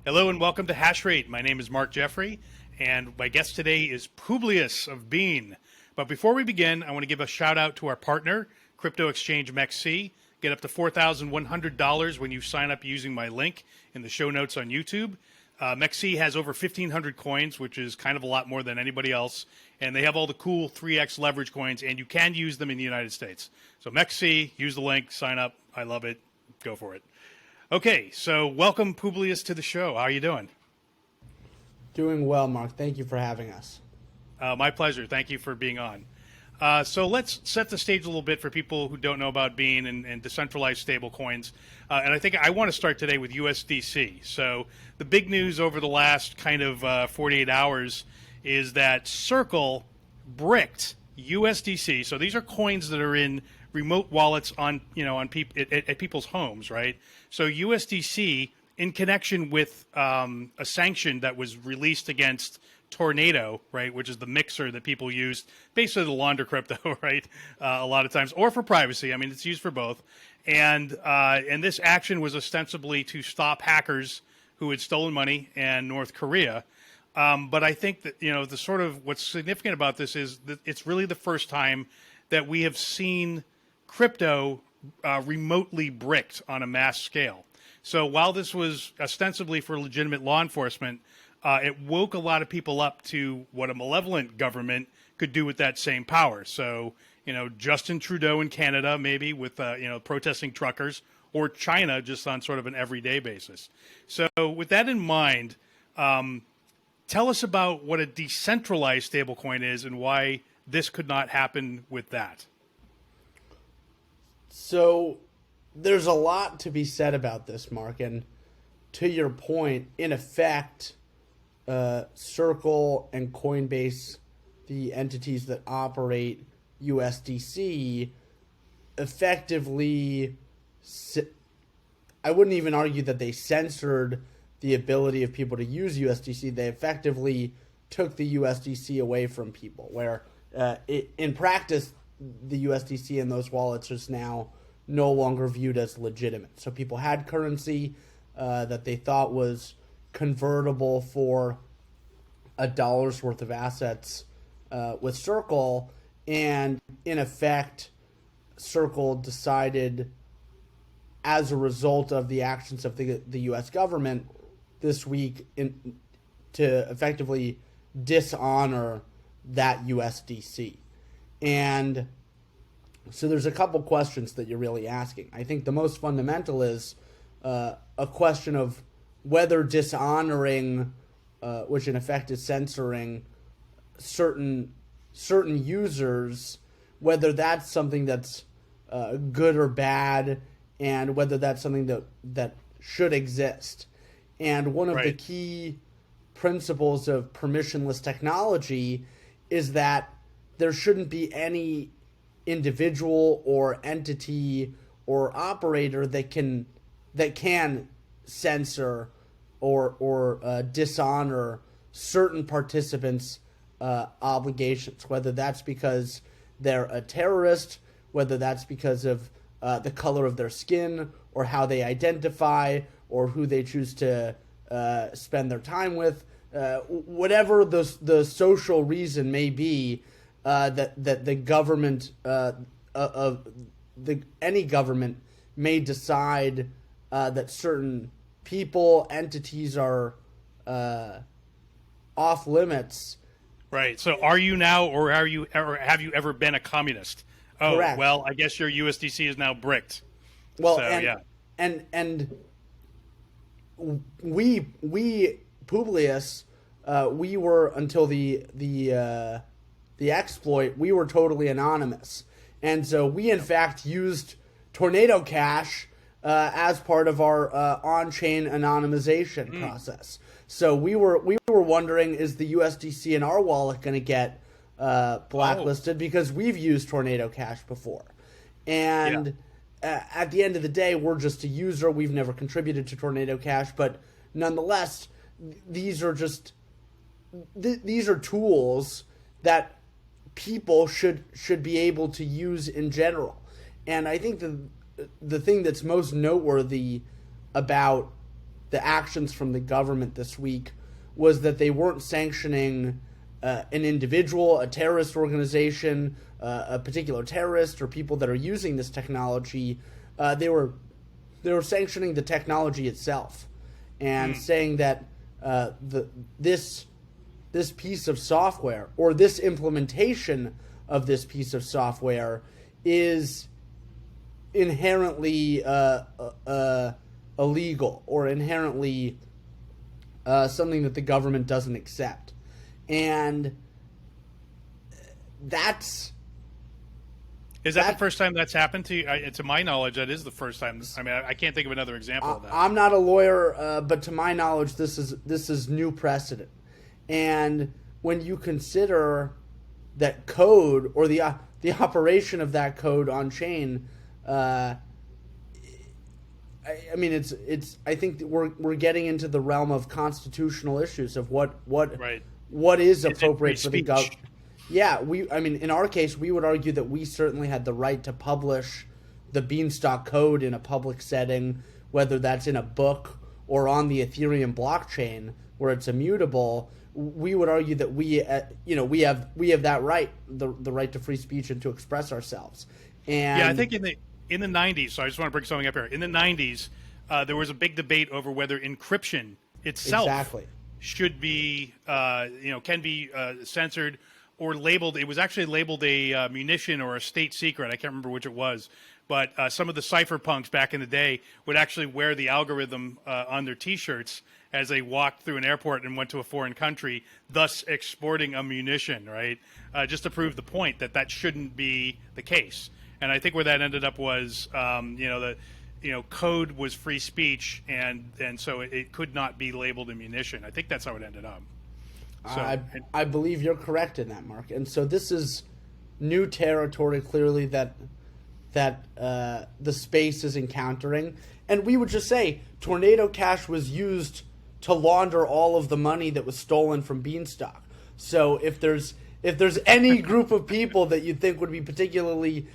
Hello and welcome to Hash Rate. My name is Mark Jeffrey, and my guest today is Publius of Bean. But before we begin, I want to give a shout out to our partner, crypto exchange MEXC. Get up to $4,100 when you sign up using my link in the show notes on YouTube. MEXC has over 1,500 coins, which is kind of a lot more than anybody else. And they have all the cool 3x leverage coins, and you can use them in the United States. So MEXC, use the link, sign up. I love it. Go for it. Okay, so welcome Publius to the show. How are you doing? Doing well, Mark. Thank you for having us. My pleasure. Thank you for being on. So let's set the stage a little bit for people who don't know about Bean and decentralized stablecoins. And I think I want to start today with USDC. So the big news over the last kind of 48 hours is that Circle bricked USDC. So these are coins that are in remote wallets on at people's homes, right? So USDC, in connection with a sanction that was released against Tornado, right, which is the mixer that people use, basically to launder crypto, right, a lot of times, or for privacy. I mean, it's used for both. And this action was ostensibly to stop hackers who had stolen money in North Korea. But I think that, the sort of what's significant about this is that it's really the first time that we have seen crypto remotely bricked on a mass scale. So while this was ostensibly for legitimate law enforcement, it woke a lot of people up to what a malevolent government could do with that same power. So, Justin Trudeau in Canada, maybe with, protesting truckers, or China just on sort of an everyday basis. So with that in mind, tell us about what a decentralized stablecoin is and why this could not happen with that. So there's a lot to be said about this, Mark. And to your point, in effect, Circle and Coinbase, the entities that operate USDC, effectively, I wouldn't even argue that they censored the ability of people to use USDC. They effectively took the USDC away from people, where in practice, the USDC in those wallets is now no longer viewed as legitimate. So people had currency that they thought was convertible for $1 worth of assets with Circle, and in effect, Circle decided, as a result of the actions of the U.S. government this week, to effectively dishonor that USDC. And so there's a couple questions that you're really asking. I think the most fundamental is a question of whether dishonoring, which in effect is censoring certain users, whether that's something that's good or bad, and whether that's something that should exist. And one of the key principles of permissionless technology is that there shouldn't be any individual or entity or operator that can censor or dishonor certain participants' obligations, whether that's because they're a terrorist, whether that's because of the color of their skin, or how they identify, or who they choose to spend their time with, whatever the social reason may be, that the government any government may decide that certain people, entities are off limits. Right. So are you now, or have you ever been a communist? Oh, correct. Well, I guess your USDC is now bricked. Well, so, and we Publius, we were, until the exploit, we were totally anonymous, and so we in fact used Tornadocash as part of our on-chain anonymization process. So we were wondering, is the USDC in our wallet going to get blacklisted, because we've used Tornadocash before, and at the end of the day, we're just a user. We've never contributed to Tornadocash, but nonetheless, these are just these are tools that people should be able to use in general. And I think the thing that's most noteworthy about the actions from the government this week was that they weren't sanctioning an individual, a terrorist organization, a particular terrorist, or people that are using this technology. They were sanctioning the technology itself, and saying that this piece of software, or this implementation of this piece of software, is inherently illegal, or inherently something that the government doesn't accept. And Is that the first time that's happened to you? To my knowledge, that is the first time. I mean, I can't think of another example of that. I'm not a lawyer, but to my knowledge, this is new precedent. And when you consider that code, or the operation of that code on chain, I mean, it's. I think that we're getting into the realm of constitutional issues of what is appropriate for the government. Yeah, I mean, in our case, we would argue that we certainly had the right to publish the Beanstalk code in a public setting, whether that's in a book or on the Ethereum blockchain where it's immutable. We would argue that we have that right, the right to free speech and to express ourselves. And yeah, I think in the 90s. So I just want to bring something up here. In the 90s, there was a big debate over whether encryption itself should be, can be censored or labeled. It was actually labeled a munition or a state secret. I can't remember which it was. But some of the cypherpunks back in the day would actually wear the algorithm on their T-shirts as they walked through an airport and went to a foreign country, thus exporting a munition, right? Just to prove the point that shouldn't be the case. And I think where that ended up was, code was free speech, and so it could not be labeled a munition. I think that's how it ended up. So, I believe you're correct in that, Mark. And so this is new territory, clearly, that the space is encountering. And we would just say Tornadocash was used to launder all of the money that was stolen from Beanstalk. So if there's any group of people that you think would be particularly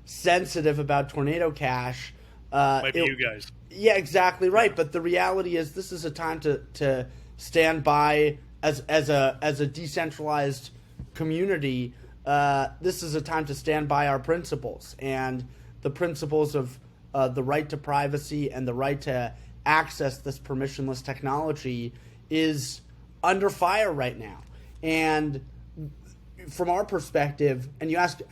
sensitive about Tornadocash, might be you guys. Yeah, exactly right. But the reality is, this is a time to stand by as a decentralized community. This is a time to stand by our principles, and the principles of the right to privacy and the right to access this permissionless technology is under fire right now. And from our perspective, and you asked,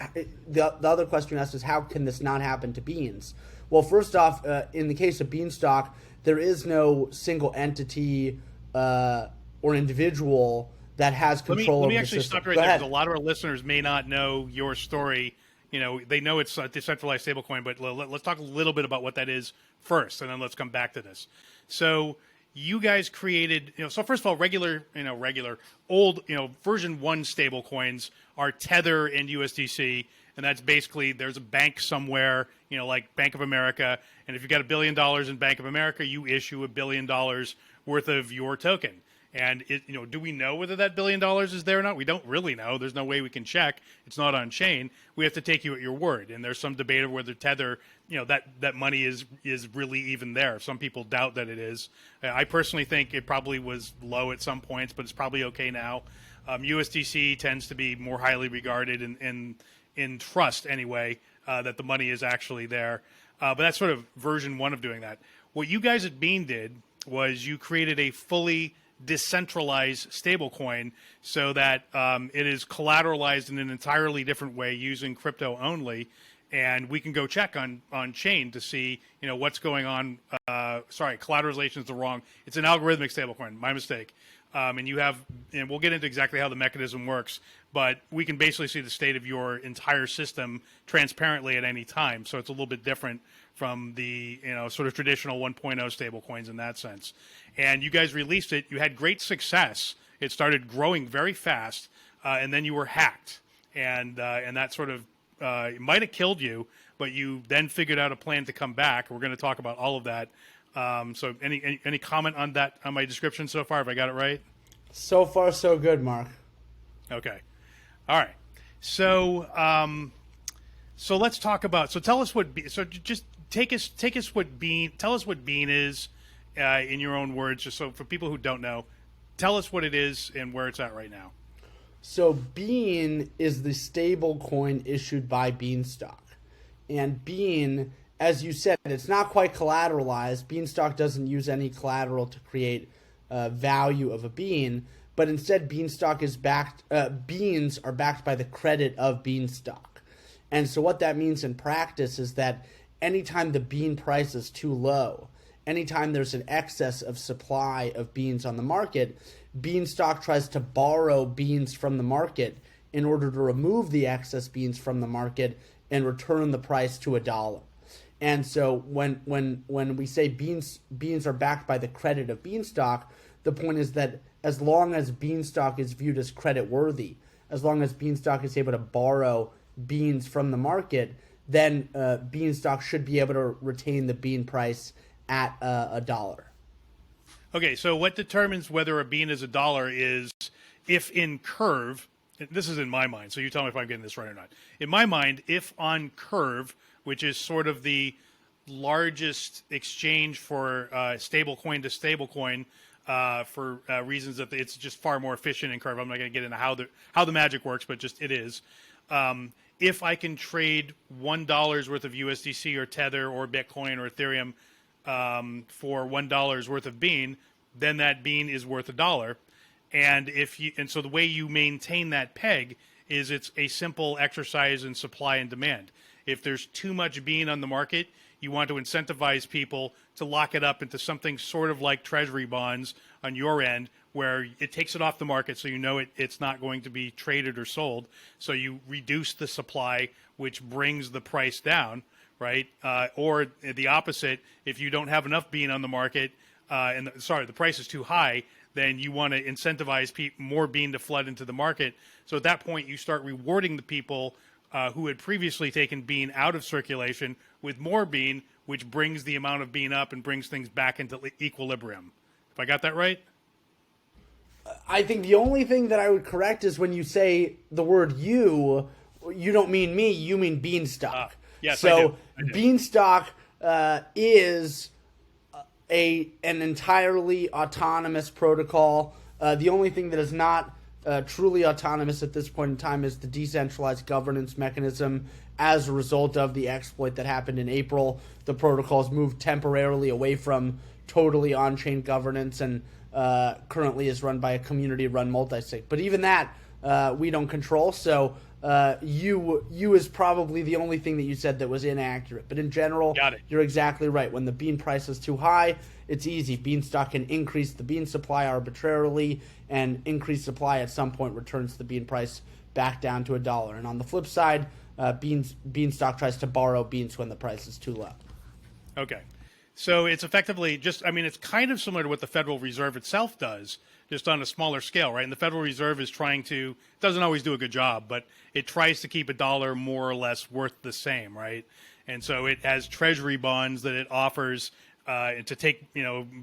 the other question you asked is, how can this not happen to Beans? Well, first off, in the case of Beanstalk, there is no single entity or individual that has control over the system. Let me actually stop you right there, because a lot of our listeners may not know your story. You know, they know it's a decentralized stablecoin, but let's talk a little bit about what that is first, and then let's come back to this. So you guys created, so first of all, regular old, version 1 stablecoins are Tether and USDC, and that's basically, there's a bank somewhere, like Bank of America, and if you've got $1 billion in Bank of America, you issue $1 billion worth of your token. And do we know whether that $1 billion is there or not? We don't really know. There's no way we can check. It's not on chain. We have to take you at your word. And there's some debate of whether Tether, that money is really even there. Some people doubt that it is. I personally think it probably was low at some points, but it's probably okay now. USDC tends to be more highly regarded in trust anyway, that the money is actually there. But that's sort of version 1 of doing that. What you guys at Bean did was you created a fully decentralized stablecoin so that it is collateralized in an entirely different way using crypto only, and we can go check on chain to see what's going on. Sorry, collateralization is the wrong. It's an algorithmic stablecoin. My mistake. And we'll get into exactly how the mechanism works, but we can basically see the state of your entire system transparently at any time. So it's a little bit different from the sort of traditional 1.0 stablecoins in that sense. And you guys released it. You had great success. It started growing very fast, and then you were hacked, and that sort of it might have killed you, but you then figured out a plan to come back. We're going to talk about all of that. So any comment on that, on my description so far? Have I got it right? So far, so good, Mark. Okay. All right. So so let's talk about. So tell us what. So just tell us what Bean is, in your own words, just so for people who don't know, tell us what it is and where it's at right now. So Bean is the stable coin issued by Beanstalk. And Bean, as you said, it's not quite collateralized. Beanstalk doesn't use any collateral to create value of a bean, but instead Beanstalk is backed, beans are backed by the credit of Beanstalk. And so what that means in practice is that anytime the bean price is too low, anytime there's an excess of supply of beans on the market, Beanstalk tries to borrow beans from the market in order to remove the excess beans from the market and return the price to $1. And so when we say beans are backed by the credit of Beanstalk, the point is that as long as Beanstalk is viewed as credit worthy, as long as Beanstalk is able to borrow beans from the market, then Beanstalk should be able to retain the bean price at $1. Okay, so what determines whether a bean is $1 is if in curve, this is in my mind, so you tell me if I'm getting this right or not. In my mind, if on curve, which is sort of the largest exchange for stablecoin to stablecoin for reasons that it's just far more efficient in curve. I'm not going to get into how the magic works, but just it is. If I can trade $1 worth of USDC or Tether or Bitcoin or Ethereum for $1 worth of bean, then that bean is worth $1. And so the way you maintain that peg is it's a simple exercise in supply and demand. If there's too much bean on the market, you want to incentivize people to lock it up into something sort of like treasury bonds on your end, where it takes it off the market so you know it's not going to be traded or sold. So you reduce the supply, which brings the price down, right? Or the opposite, if you don't have enough bean on the market, the price is too high, then you want to incentivize more bean to flood into the market. So at that point, you start rewarding the people who had previously taken bean out of circulation with more bean, which brings the amount of bean up and brings things back into equilibrium. If I got that right? I think the only thing that I would correct is when you say the word you don't mean me, you mean Beanstalk. Yes, so I do. Beanstalk is an entirely autonomous protocol. The only thing that is not truly autonomous at this point in time is the decentralized governance mechanism. As a result of the exploit that happened in April, the protocol's moved temporarily away from totally on-chain governance and currently is run by a community-run multisig. But even that, we don't control. So you is probably the only thing that you said that was inaccurate. But in general, you're exactly right. When the bean price is too high, it's easy. Beanstalk can increase the bean supply arbitrarily, and increased supply at some point returns the bean price back down to $1. And on the flip side, Beanstalk tries to borrow beans when the price is too low. Okay. So it's effectively it's kind of similar to what the Federal Reserve itself does, just on a smaller scale, right? And the Federal Reserve is doesn't always do a good job, but it tries to keep $1 more or less worth the same, right? And so it has treasury bonds that it offers to take,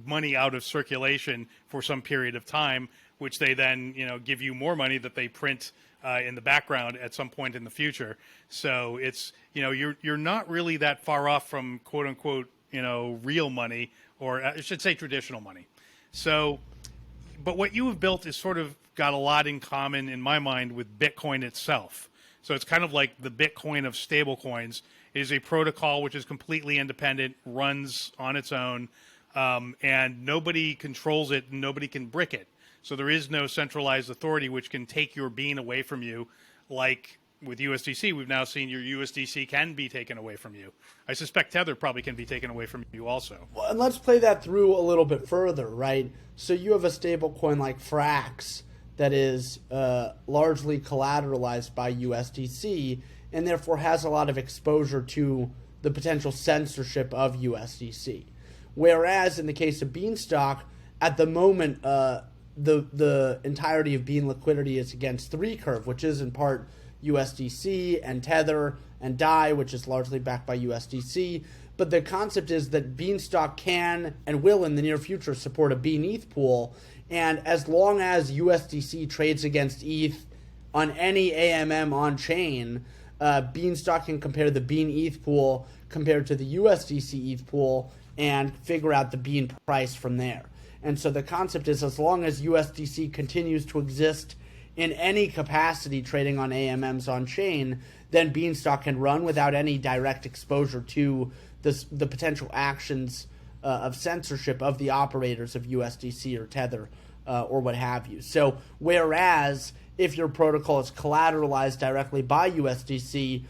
money out of circulation for some period of time, which they then, give you more money that they print in the background at some point in the future. So it's, you're not really that far off from quote unquote, real money, or I should say traditional money. So, but what you have built is sort of got a lot in common in my mind with Bitcoin itself. So it's kind of like the Bitcoin of stablecoins. It is a protocol which is completely independent, runs on its own, and nobody controls it and nobody can brick it. So there is no centralized authority which can take your bean away from you. Like with USDC, we've now seen your USDC can be taken away from you. I suspect Tether probably can be taken away from you also. Well, and let's play that through a little bit further, right? So you have a stablecoin like Frax that is largely collateralized by USDC and therefore has a lot of exposure to the potential censorship of USDC. Whereas in the case of Beanstalk, at the moment, the entirety of bean liquidity is against 3Curve, which is in part USDC and Tether and DAI, which is largely backed by USDC. But the concept is that Beanstalk can and will in the near future support a Bean ETH pool. And as long as USDC trades against ETH on any AMM on chain, Beanstalk can compare the Bean ETH pool compared to the USDC ETH pool and figure out the bean price from there. And so the concept is, as long as USDC continues to exist in any capacity trading on AMMs on chain, then Beanstalk can run without any direct exposure to the potential actions of censorship of the operators of USDC or Tether or what have you. So whereas if your protocol is collateralized directly by USDC,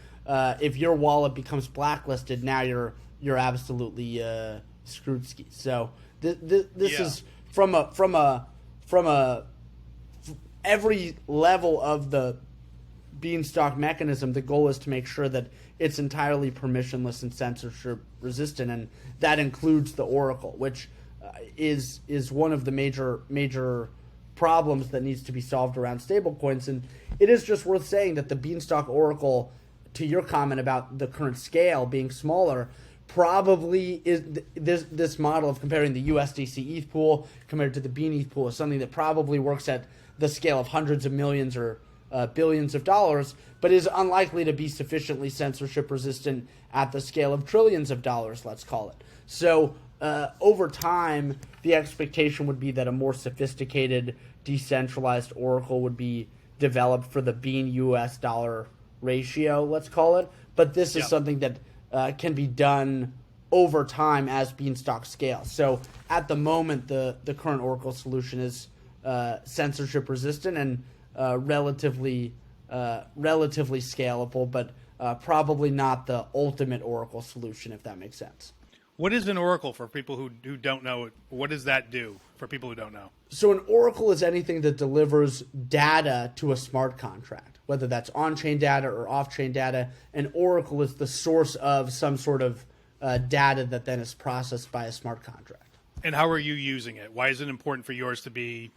if your wallet becomes blacklisted, now you're absolutely screwed ski. So this is from every level of the Beanstalk mechanism. The goal is to make sure that it's entirely permissionless and censorship resistant, and that includes the Oracle, which is one of the major problems that needs to be solved around stablecoins. And it is just worth saying that the Beanstalk Oracle, to your comment about the current scale being smaller, probably is this model of comparing the USDC ETH pool compared to the Bean ETH pool is something that probably works at the scale of hundreds of millions or billions of dollars, but is unlikely to be sufficiently censorship resistant at the scale of trillions of dollars, let's call it. So over time, the expectation would be that a more sophisticated decentralized Oracle would be developed for the Bean US dollar ratio, let's call it. But this is something that can be done over time as Beanstalk scales. So at the moment, the current Oracle solution is censorship resistant and relatively scalable, but probably not the ultimate Oracle solution, if that makes sense. What is an Oracle for people who don't know? What does that do for people who don't know? So an Oracle is anything that delivers data to a smart contract, whether that's on-chain data or off-chain data. An Oracle is the source of some sort of data that then is processed by a smart contract. And how are you using it? Why is it important for yours to be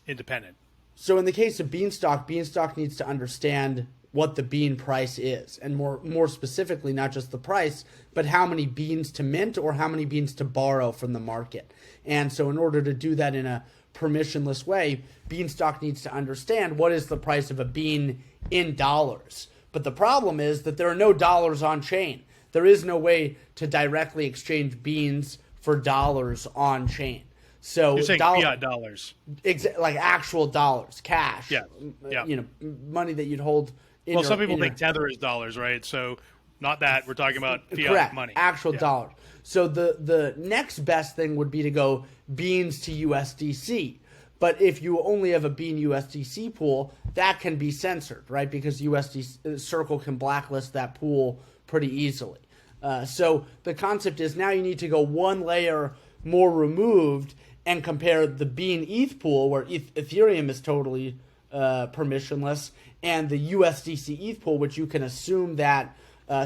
independent? So in the case of Beanstalk, Beanstalk needs to understand what the bean price is, and more specifically, not just the price, but how many beans to mint or how many beans to borrow from the market. And so in order to do that in a permissionless way, Beanstalk needs to understand what is the price of a bean in dollars. But the problem is that there are no dollars on chain. There is no way to directly exchange beans for dollars on chain. So you're saying fiat dollars, like actual dollars, cash, money that you'd hold. Some people think Tether is dollars, right? So not that. We're talking about fiat money. Actual dollars. So the next best thing would be to go beans to USDC. But if you only have a Bean USDC pool, that can be censored, right? Because USDC Circle can blacklist that pool pretty easily. So the concept is now you need to go one layer more removed and compare the Bean ETH pool, where Ethereum is totally permissionless, and the USDC ETH pool, which you can assume that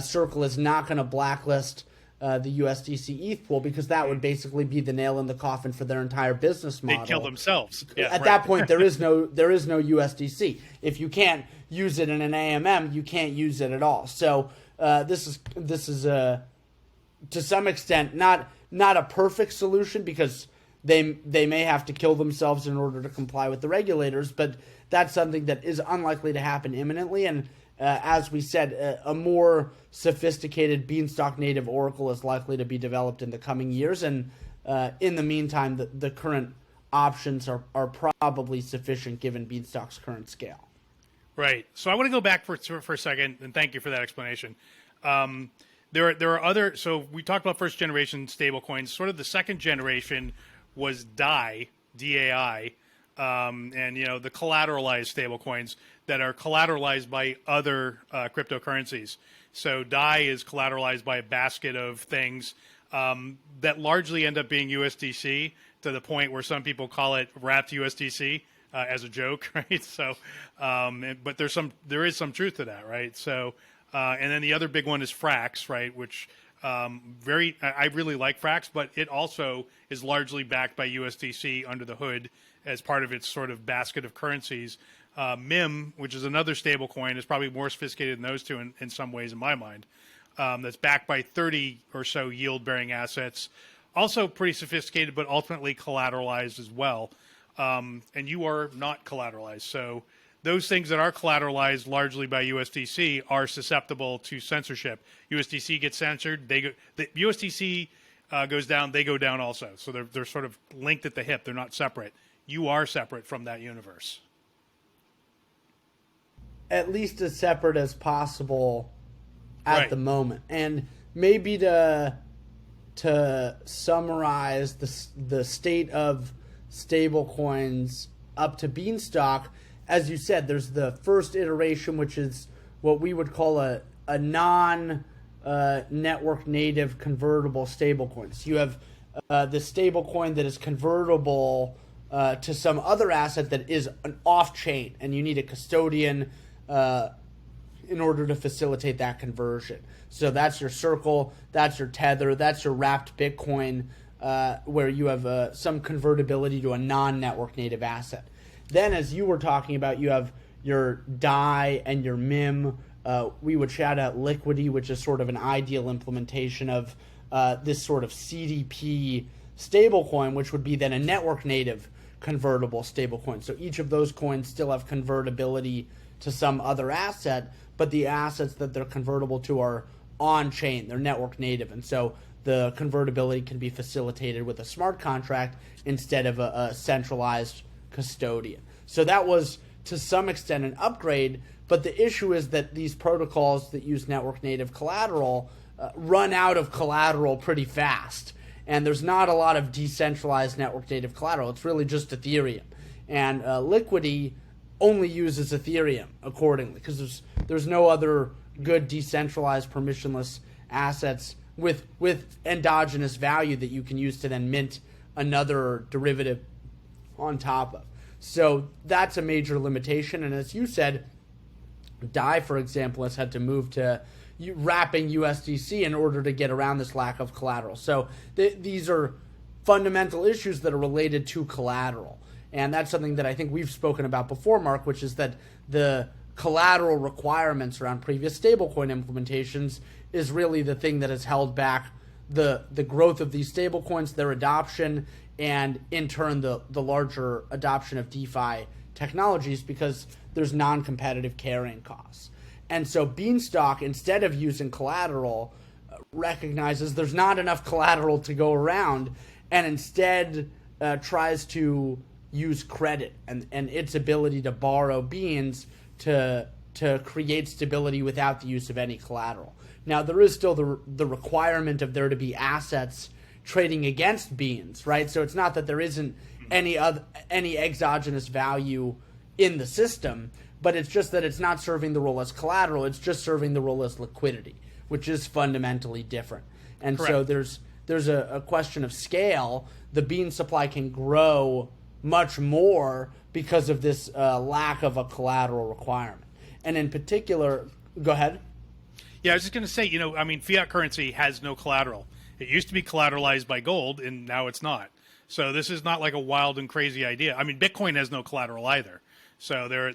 Circle is not going to blacklist the USDC ETH pool, because that would basically be the nail in the coffin for their entire business model. They kill themselves. At that point, there is no USDC. If you can't use it in an AMM, you can't use it at all. So this is to some extent not a perfect solution, because they may have to kill themselves in order to comply with the regulators, but that's something that is unlikely to happen imminently. And as we said, a more sophisticated Beanstalk native Oracle is likely to be developed in the coming years. And in the meantime, the current options are probably sufficient given Beanstalk's current scale. Right. So I want to go back for a second, and thank you for that explanation. There are other. So we talked about first generation stablecoins. Sort of the second generation was DAI, DAI, and the collateralized stablecoins that are collateralized by other cryptocurrencies. So DAI is collateralized by a basket of things that largely end up being USDC, to the point where some people call it wrapped USDC as a joke, right? So, but there is some truth to that, right? So, and then the other big one is Frax, right? Which I really like Frax, but it also is largely backed by USDC under the hood as part of its sort of basket of currencies. MIM, which is another stablecoin, is probably more sophisticated than those two in some ways, in my mind. That's backed by 30 or so yield-bearing assets, also pretty sophisticated, but ultimately collateralized as well. And you are not collateralized, so those things that are collateralized largely by USDC are susceptible to censorship. USDC gets censored. The USDC goes down, they go down also. So they're sort of linked at the hip. They're not separate. You are separate from that universe. At least as separate as possible at Right. the moment. And maybe to summarize the state of stablecoins up to Beanstalk, as you said, there's the first iteration, which is what we would call a non network native convertible stablecoin. So you have the stablecoin that is convertible to some other asset that is an off chain, and you need a custodian in order to facilitate that conversion. So that's your Circle, that's your Tether, that's your wrapped Bitcoin, where you have some convertibility to a non-network native asset. Then, as you were talking about, you have your DAI and your MIM. We would shout out Liquidity, which is sort of an ideal implementation of this sort of CDP stablecoin, which would be then a network native convertible stablecoin. So each of those coins still have convertibility to some other asset, but the assets that they're convertible to are on-chain. They're network native. And so the convertibility can be facilitated with a smart contract instead of a centralized custodian. So that was, to some extent, an upgrade, but the issue is that these protocols that use network native collateral run out of collateral pretty fast. And there's not a lot of decentralized network native collateral. It's really just Ethereum. And Liquidity only uses Ethereum accordingly, because there's no other good decentralized permissionless assets with endogenous value that you can use to then mint another derivative on top of. So that's a major limitation. And as you said, DAI, for example, has had to move to wrapping USDC in order to get around this lack of collateral. So these are fundamental issues that are related to collateral. And that's something that I think we've spoken about before, Mark, which is that the collateral requirements around previous stablecoin implementations is really the thing that has held back the growth of these stablecoins, their adoption, and in turn the larger adoption of DeFi technologies, because there's non-competitive carrying costs. And so Beanstalk, instead of using collateral, recognizes there's not enough collateral to go around, and instead tries to use credit and its ability to borrow beans to create stability without the use of any collateral. Now, there is still the requirement of there to be assets trading against beans, right? So it's not that there isn't any exogenous value in the system, but it's just that it's not serving the role as collateral. It's just serving the role as liquidity, which is fundamentally different. And Correct. So there's a question of scale. The bean supply can grow much more because of this lack of a collateral requirement. And in particular, go ahead. Yeah, I was just going to say, fiat currency has no collateral. It used to be collateralized by gold, and now it's not. So this is not like a wild and crazy idea. I mean, Bitcoin has no collateral either. So there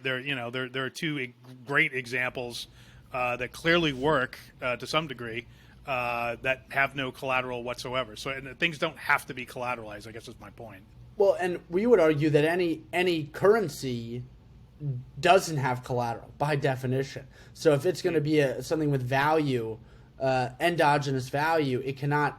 are two great examples that clearly work to some degree that have no collateral whatsoever. So and things don't have to be collateralized, I guess is my point. Well, and we would argue that any currency doesn't have collateral by definition. So if it's going to be something with value, endogenous value, it cannot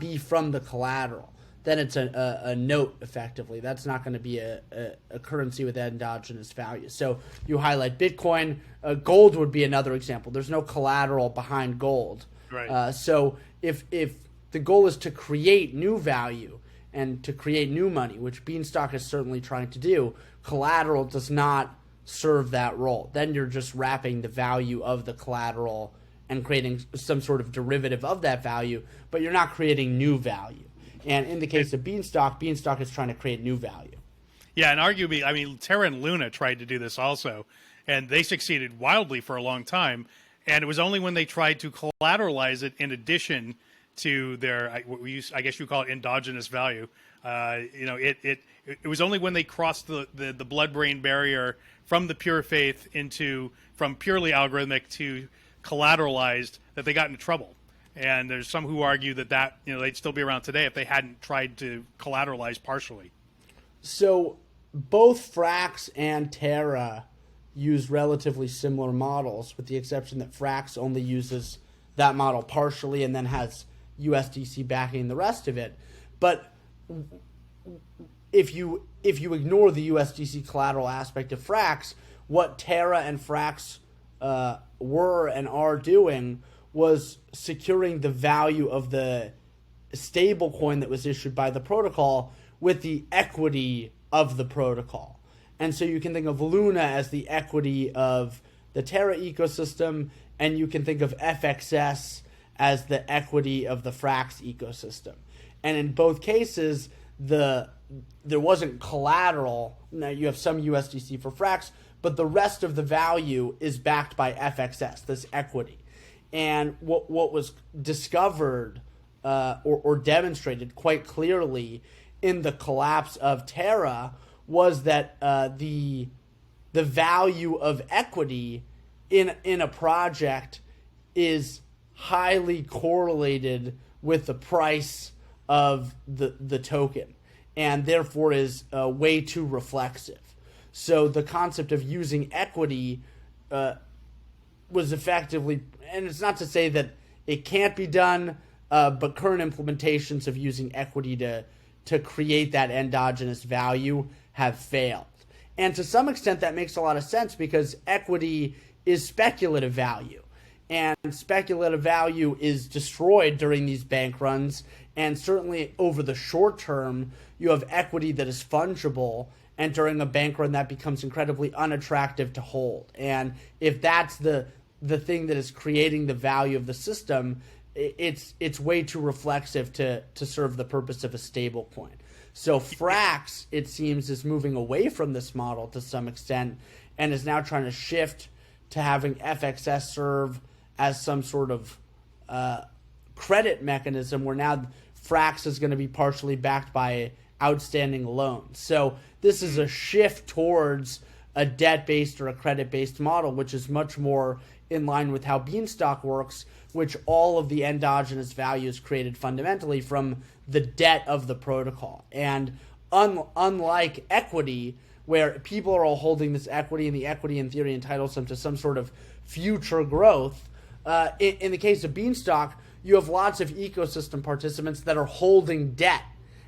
be from the collateral. Then it's a note, effectively. That's not going to be a currency with endogenous value. So you highlight Bitcoin. Gold would be another example. There's no collateral behind gold. Right. So if the goal is to create new value and to create new money, which Beanstalk is certainly trying to do, collateral does not serve that role. Then you're just wrapping the value of the collateral and creating some sort of derivative of that value, but you're not creating new value. And in the case of Beanstalk is trying to create new value. Yeah, and arguably, Terra and Luna tried to do this also, and they succeeded wildly for a long time. And it was only when they tried to collateralize it in addition to their, I guess you call it endogenous value. It was only when they crossed the blood-brain barrier from the pure faith from purely algorithmic to collateralized that they got into trouble. And there's some who argue that they'd still be around today if they hadn't tried to collateralize partially. So both Frax and Terra use relatively similar models, with the exception that Frax only uses that model partially and then has USDC backing the rest of it. But if you ignore the USDC collateral aspect of Frax, what Terra and Frax were and are doing was securing the value of the stablecoin that was issued by the protocol with the equity of the protocol. And so you can think of Luna as the equity of the Terra ecosystem, and you can think of FXS as the equity of the Frax ecosystem. And in both cases, there wasn't collateral. Now you have some USDC for Frax, but the rest of the value is backed by FXS, this equity. And what was discovered or demonstrated quite clearly in the collapse of Terra was that the value of equity in a project is highly correlated with the price of the token, and therefore is way too reflexive. So the concept of using equity was effectively, and it's not to say that it can't be done, but current implementations of using equity to create that endogenous value have failed. And to some extent that makes a lot of sense, because equity is speculative value. And speculative value is destroyed during these bank runs, and certainly over the short term, you have equity that is fungible, and during a bank run that becomes incredibly unattractive to hold. And if that's the thing that is creating the value of the system, it's way too reflexive to serve the purpose of a stable coin. So Frax, it seems, is moving away from this model to some extent, and is now trying to shift to having FXS serve as some sort of credit mechanism, where now Frax is going to be partially backed by outstanding loans. So this is a shift towards a debt-based or a credit-based model, which is much more in line with how Beanstalk works, which all of the endogenous value is created fundamentally from the debt of the protocol. And unlike equity, where people are all holding this equity, and the equity in theory entitles them to some sort of future growth, in the case of Beanstalk, you have lots of ecosystem participants that are holding debt,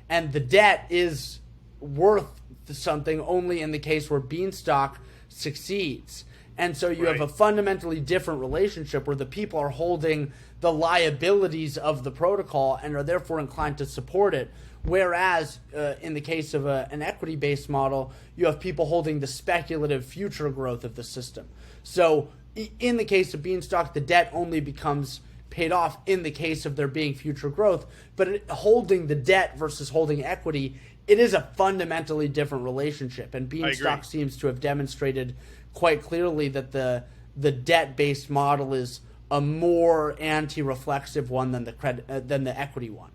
and the debt is worth something only in the case where Beanstalk succeeds. And so you have a fundamentally different relationship where the people are holding the liabilities of the protocol and are therefore inclined to support it. Whereas in the case of an equity-based model, you have people holding the speculative future growth of the system. So in the case of Beanstalk, the debt only becomes paid off in the case of there being future growth. But holding the debt versus holding equity, it is a fundamentally different relationship. And Beanstalk seems to have demonstrated quite clearly that the debt-based model is a more anti-reflexive one than the equity one.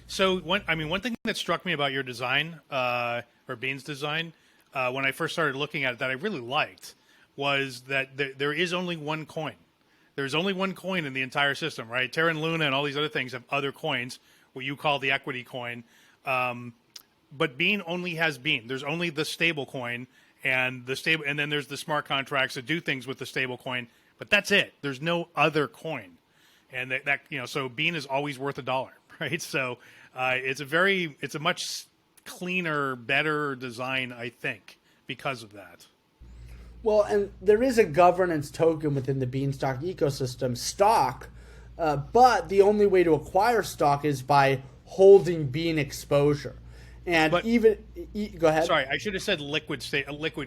So one thing that struck me about your design, or Bean's design, when I first started looking at it, that I really liked, was that there is only one coin. There's only one coin in the entire system, right? Terra and Luna and all these other things have other coins, what you call the equity coin. But Bean only has Bean. There's only the stable coin, and then there's the smart contracts that do things with the stable coin. But that's it. There's no other coin. And so Bean is always worth $1, right? So it's a much cleaner, better design, I think, because of that. Well, and there is a governance token within the Beanstalk ecosystem, stock, but the only way to acquire stock is by holding Bean exposure. And go ahead. Sorry, I should have said liquid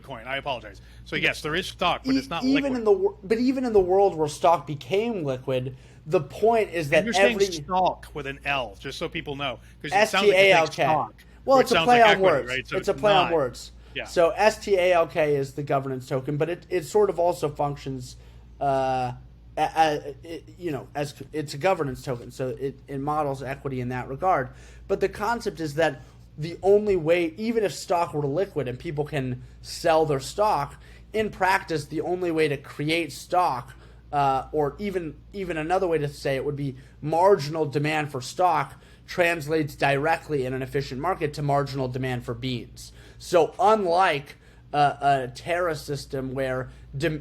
coin. I apologize. So yes, there is stock, but it's not liquid. But even in the world where stock became liquid, the point is that and you're saying stock with an L, just so people know, because it sounds like stock. Well, it's a play on words. Right? So it's a play on words. Yeah. So STALK is the governance token, but it sort of also functions, as it's a governance token. So it models equity in that regard. But the concept is that the only way, even if stock were liquid and people can sell their stock, in practice, the only way to create stock, or even another way to say it would be marginal demand for stock, translates directly in an efficient market to marginal demand for beans. So unlike a Terra system where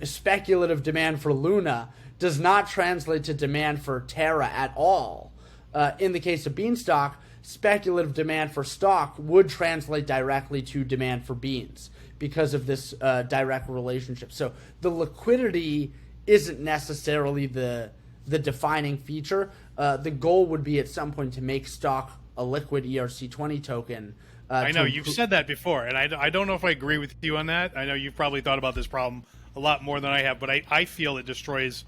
speculative demand for Luna does not translate to demand for Terra at all, In the case of Beanstalk, speculative demand for stock would translate directly to demand for beans because of this direct relationship. So the liquidity isn't necessarily the defining feature. The goal would be at some point to make stock a liquid ERC20 token. I know you've said that before, and I don't know if I agree with you on that. I know you've probably thought about this problem a lot more than I have, but I feel it destroys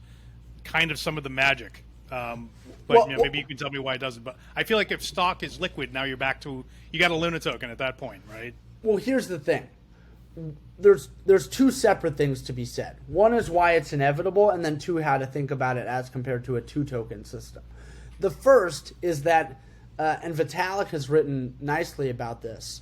kind of some of the magic. But maybe you can tell me why it doesn't. But I feel like if stock is liquid, now you're back to you got a Luna token at that point, right? Well, here's the thing. There's two separate things to be said. One is why it's inevitable, and then two, how to think about it as compared to a two-token system. The first is that, and Vitalik has written nicely about this,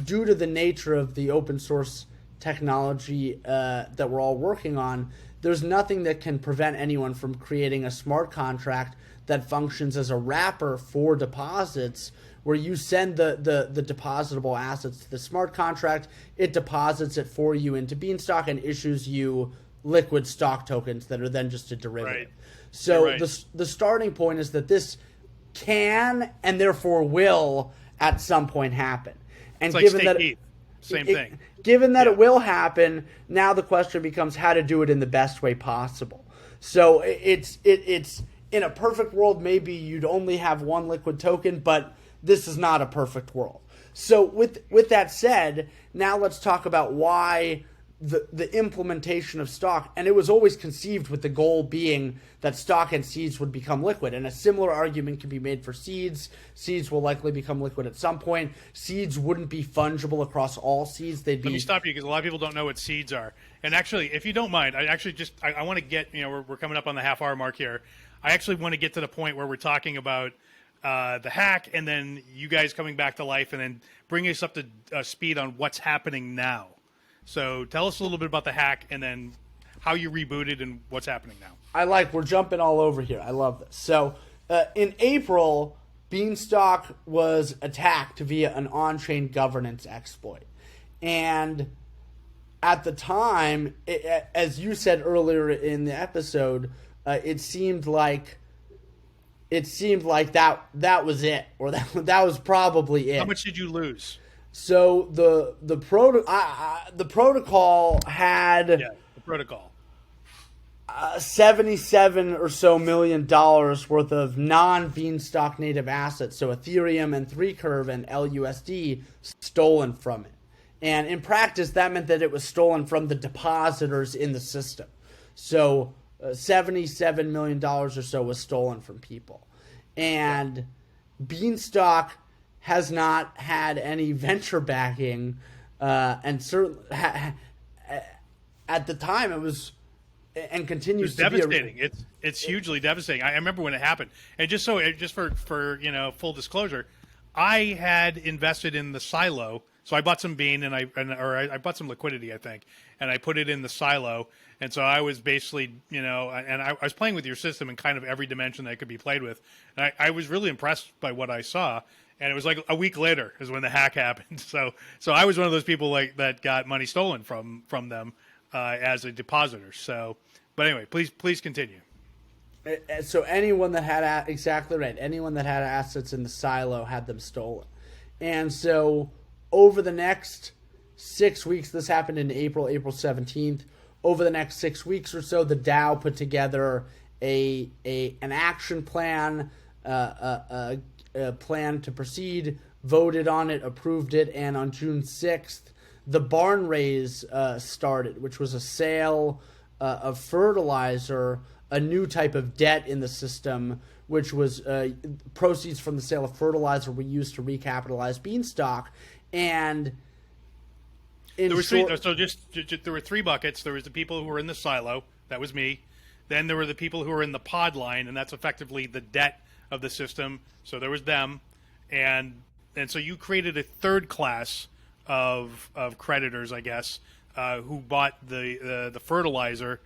due to the nature of the open source technology that we're all working on, there's nothing that can prevent anyone from creating a smart contract that functions as a wrapper for deposits, where you send the depositable assets to the smart contract, it deposits it for you into Beanstalk and issues you liquid stock tokens that are then just a derivative. Right. So right. The starting point is that this can and therefore will at some point happen. And it's given that same thing. Given that it will happen, now the question becomes how to do it in the best way possible. So it's in a perfect world, maybe you'd only have one liquid token, but this is not a perfect world. So with that said, now let's talk about why the implementation of stock, and it was always conceived with the goal being that stock and seeds would become liquid. And a similar argument can be made for seeds. Seeds will likely become liquid at some point. Seeds wouldn't be fungible across all seeds. They'd be. Let me stop you because a lot of people don't know what seeds are. And actually, if you don't mind, I want to get, we're coming up on the half hour mark here. I actually want to get to the point where we're talking about the hack, and then you guys coming back to life, and then bring us up to speed on what's happening now. So tell us a little bit about the hack, and then how you rebooted and what's happening now. We're jumping all over here. I love this. So in April, Beanstalk was attacked via an on-chain governance exploit. And at the time, as you said earlier in the episode, it seemed like that was it, or that was probably it. How much did you lose? So the protocol had the protocol $77 or so million worth of non-Beanstalk native assets, so Ethereum and 3Curve and LUSD, stolen from it. And in practice, that meant that it was stolen from the depositors in the system. So $77 million or so was stolen from people. And Beanstalk has not had any venture backing, and certainly at the time it was, and continues to devastating. It's hugely devastating. I remember when it happened, and just for full disclosure, I had invested in the silo. So I bought some bean and I bought some liquidity, I think, and I put it in the silo. And so I was basically, and I was playing with your system in kind of every dimension that could be played with. And I was really impressed by what I saw. And it was like a week later is when the hack happened. So I was one of those people that got money stolen from them as a depositor. So, but anyway, please continue. So anyone that had exactly right, anyone that had assets in the silo had them stolen. And so over the next 6 weeks, this happened in April 17th. Over the next 6 weeks or so, the DAO put together an action plan, a plan to proceed, voted on it, approved it, and on June 6th, the barn raise started, which was a sale of fertilizer, a new type of debt in the system, which was proceeds from the sale of fertilizer were used to recapitalize Beanstalk. And there were there were three buckets. There was the people who were in the silo, that was me. Then there were the people who were in the pod line, and that's effectively the debt of the system. So there was them, and so you created a third class of creditors, I guess, who bought the fertilizer.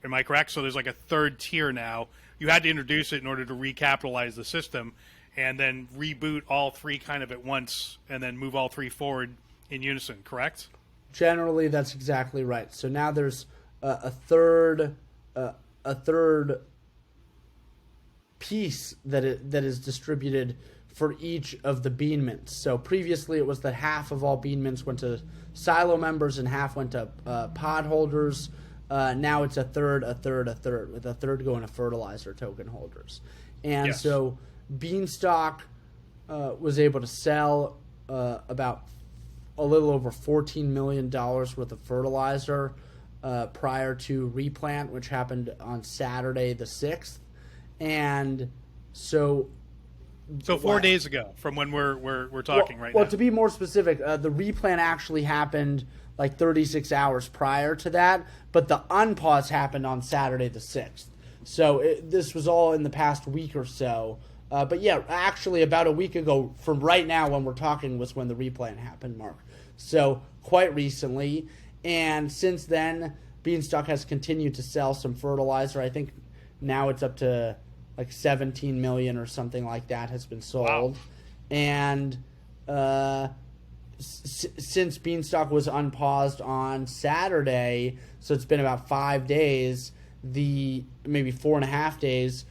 Am I correct? So there's like a third tier now. You had to introduce it in order to recapitalize the system, and then reboot all three kind of at once, and then move all three forward in unison, correct? Generally, that's exactly right. So now there's a third piece that is distributed for each of the bean mints. So previously it was that half of all bean mints went to silo members and half went to pod holders. Now it's a third, with a third going to fertilizer token holders. And so Beanstalk was able to sell about a little over $14 million worth of fertilizer prior to replant, which happened on Saturday the 6th. And so 4 days ago from when we're talking right now. Well, to be more specific, the replant actually happened like 36 hours prior to that, but the unpause happened on Saturday the 6th. So this was all in the past week or so. But yeah, actually about a week ago from right now when we're talking was when the replant happened, Mark. So quite recently. And since then, Beanstalk has continued to sell some fertilizer. I think now it's up to like 17 million or something like that has been sold. Wow. And since Beanstalk was unpaused on Saturday, so it's been about 5 days, maybe 4.5 days,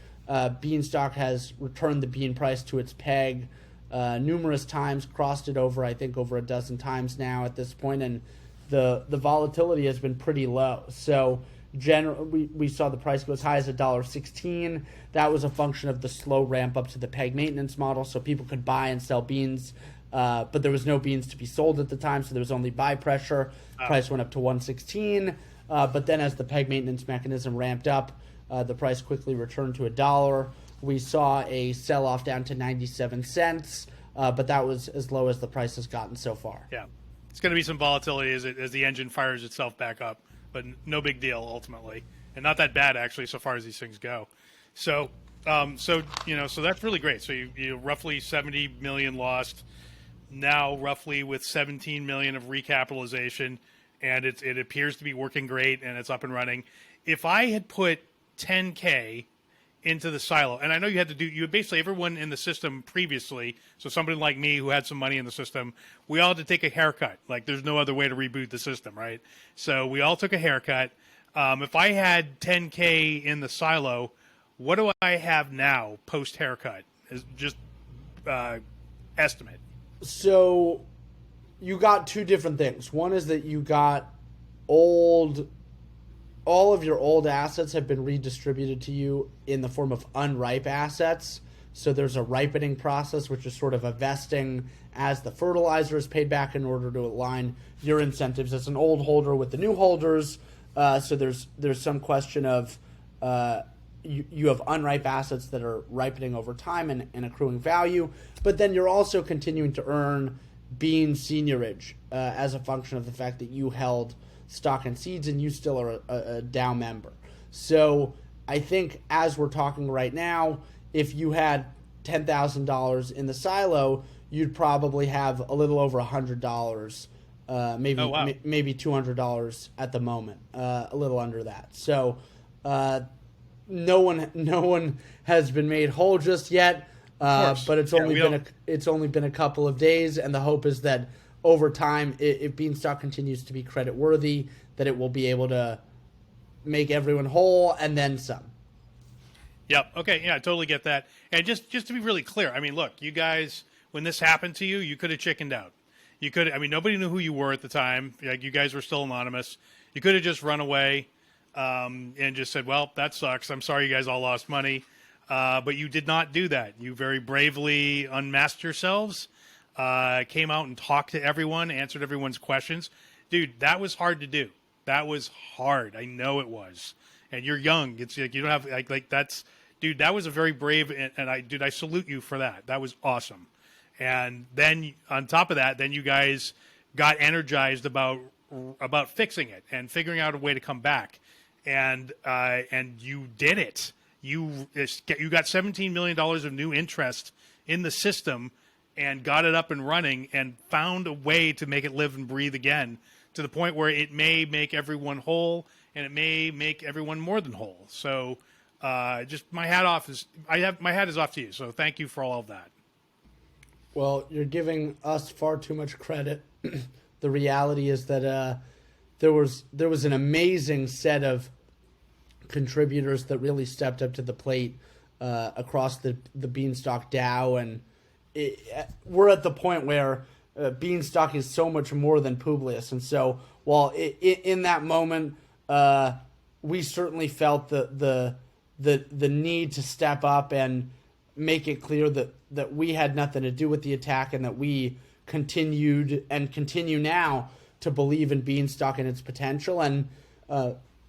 Beanstalk has returned the bean price to its peg numerous times, crossed it over, I think, over a dozen times now at this point, and the volatility has been pretty low. So we saw the price go as high as $1.16. That was a function of the slow ramp up to the peg maintenance model, so people could buy and sell beans, but there was no beans to be sold at the time, so there was only buy pressure. Price went up to $1.16, but then as the peg maintenance mechanism ramped up, the price quickly returned to $1. We saw a sell-off down to 97 cents, but that was as low as the price has gotten so far. Yeah, it's going to be some volatility as the engine fires itself back up, but no big deal ultimately, and not that bad actually so far as these things go. So that's really great. So you roughly 70 million lost, now roughly with 17 million of recapitalization, and it appears to be working great and it's up and running. If I had put 10K into the silo, and I know you basically everyone in the system previously, so somebody like me who had some money in the system, we all had to take a haircut. Like there's no other way to reboot the system, right? So we all took a haircut. If I had 10K in the silo, what do I have now post haircut? Is just estimate. So you got two different things. One is that you got all of your old assets have been redistributed to you in the form of unripe assets. So there's a ripening process, which is sort of a vesting as the fertilizer is paid back in order to align your incentives as an old holder with the new holders. So there's some question of you have unripe assets that are ripening over time and accruing value, but then you're also continuing to earn bean seniorage as a function of the fact that you held stock and seeds and you still are a DAO member. So I think as we're talking right now, if you had $10,000 in the silo, you'd probably have a little over $100, maybe $200 at the moment, a little under that. So no one has been made whole just yet, but it's only been a couple of days, and the hope is that over time, if Beanstalk continues to be credit worthy, that it will be able to make everyone whole and then some. Yep. Okay. Yeah, I totally get that. And just to be really clear, I mean, look, you guys, when this happened to you, you could have chickened out. Nobody knew who you were at the time. Like, you guys were still anonymous. You could have just run away and just said, well, that sucks. I'm sorry you guys all lost money. But you did not do that. You very bravely unmasked yourselves. Came out and talked to everyone, answered everyone's questions. Dude, that was hard to do. That was hard. I know it was. And you're young. It's like you don't have like that's, dude. That was a very brave, and I salute you for that. That was awesome. And then on top of that, then you guys got energized about fixing it and figuring out a way to come back, and you did it. You got $17 million of new interest in the system, and got it up and running and found a way to make it live and breathe again to the point where it may make everyone whole and it may make everyone more than whole. So just my hat is off to you. So thank you for all of that. Well, you're giving us far too much credit. The reality is that there was an amazing set of contributors that really stepped up to the plate across the Beanstalk DAO, and we're at the point where Beanstalk is so much more than Publius, and so while in that moment we certainly felt the need to step up and make it clear that we had nothing to do with the attack, and that we continued and continue now to believe in Beanstalk and its potential. And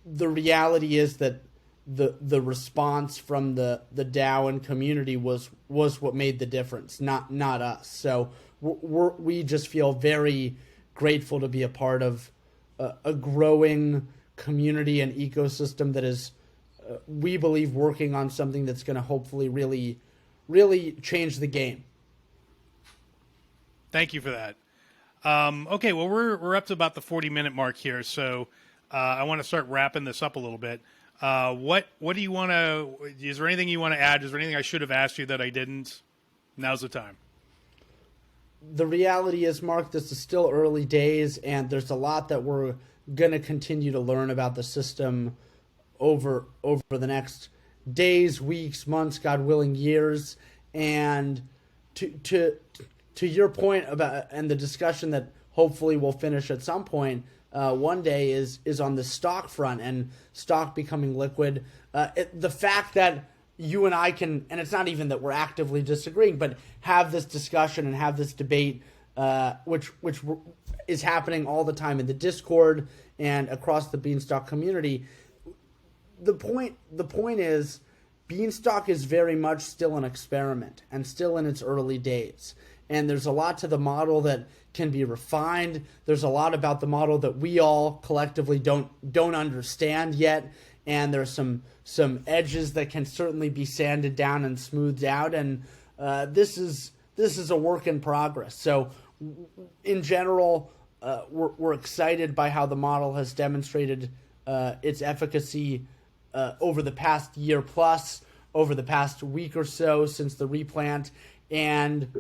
the reality is that the response from the DAO and community was what made the difference, not us. So we just feel very grateful to be a part of a growing community and ecosystem that is, we believe, working on something that's going to hopefully really change the game. Thank you for that. Okay, well, we're up to about the 40-minute mark here, so I want to start wrapping this up a little bit. What do you want to? Is there anything you want to add? Is there anything I should have asked you that I didn't? Now's the time. The reality is, Mark, this is still early days, and there's a lot that we're going to continue to learn about the system over the next days, weeks, months, God willing, years. And to your point about, and the discussion that hopefully we'll finish at some point one day is on the stock front and stock becoming liquid. The fact that you and I can, and it's not even that we're actively disagreeing, but have this discussion and have this debate, which is happening all the time in the Discord and across the Beanstalk community. The point is, Beanstalk is very much still an experiment and still in its early days. And there's a lot to the model that can be refined. There's a lot about the model that we all collectively don't understand yet. And there's some edges that can certainly be sanded down and smoothed out. And this is a work in progress. So in general, we're excited by how the model has demonstrated its efficacy over the past year plus, over the past week or so since the replant. And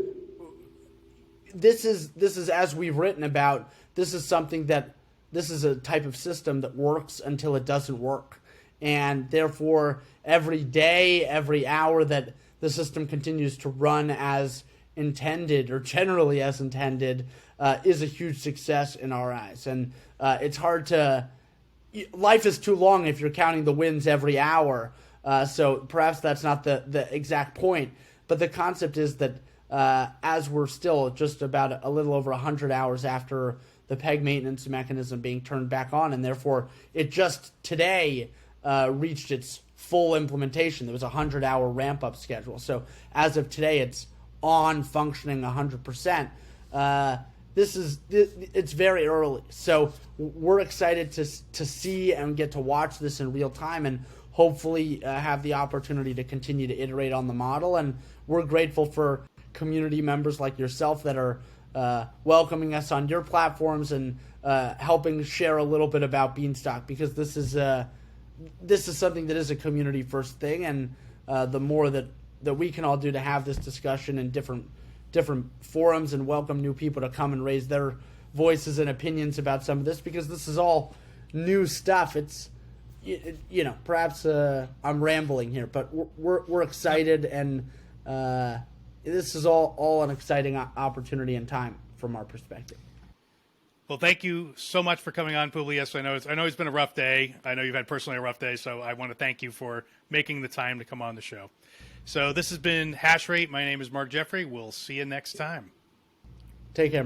this is as we've written about, this is a type of system that works until it doesn't work. And therefore, every day, every hour that the system continues to run as intended, or generally as intended, is a huge success in our eyes. And it's hard to... Life is too long if you're counting the wins every hour. So perhaps that's not the exact point. But the concept is that as we're still just about a little over 100 hours after the peg maintenance mechanism being turned back on, and therefore it just today reached its full implementation. There was a 100-hour ramp-up schedule. So as of today, it's on, functioning 100%. It's very early. So we're excited to see and get to watch this in real time, and hopefully have the opportunity to continue to iterate on the model. And we're grateful for community members like yourself that are welcoming us on your platforms and helping share a little bit about Beanstalk, because this is something that is a community first thing. And the more that we can all do to have this discussion in different forums and welcome new people to come and raise their voices and opinions about some of this, because this is all new stuff. It's, perhaps I'm rambling here, but we're excited, and this is all an exciting opportunity and time from our perspective. Well, thank you so much for coming on, Publius. I know it's been a rough day. I know you've had personally a rough day, so I want to thank you for making the time to come on the show. So this has been Hash Rate. My name is Mark Jeffrey. We'll see you next time. Take care, Mark.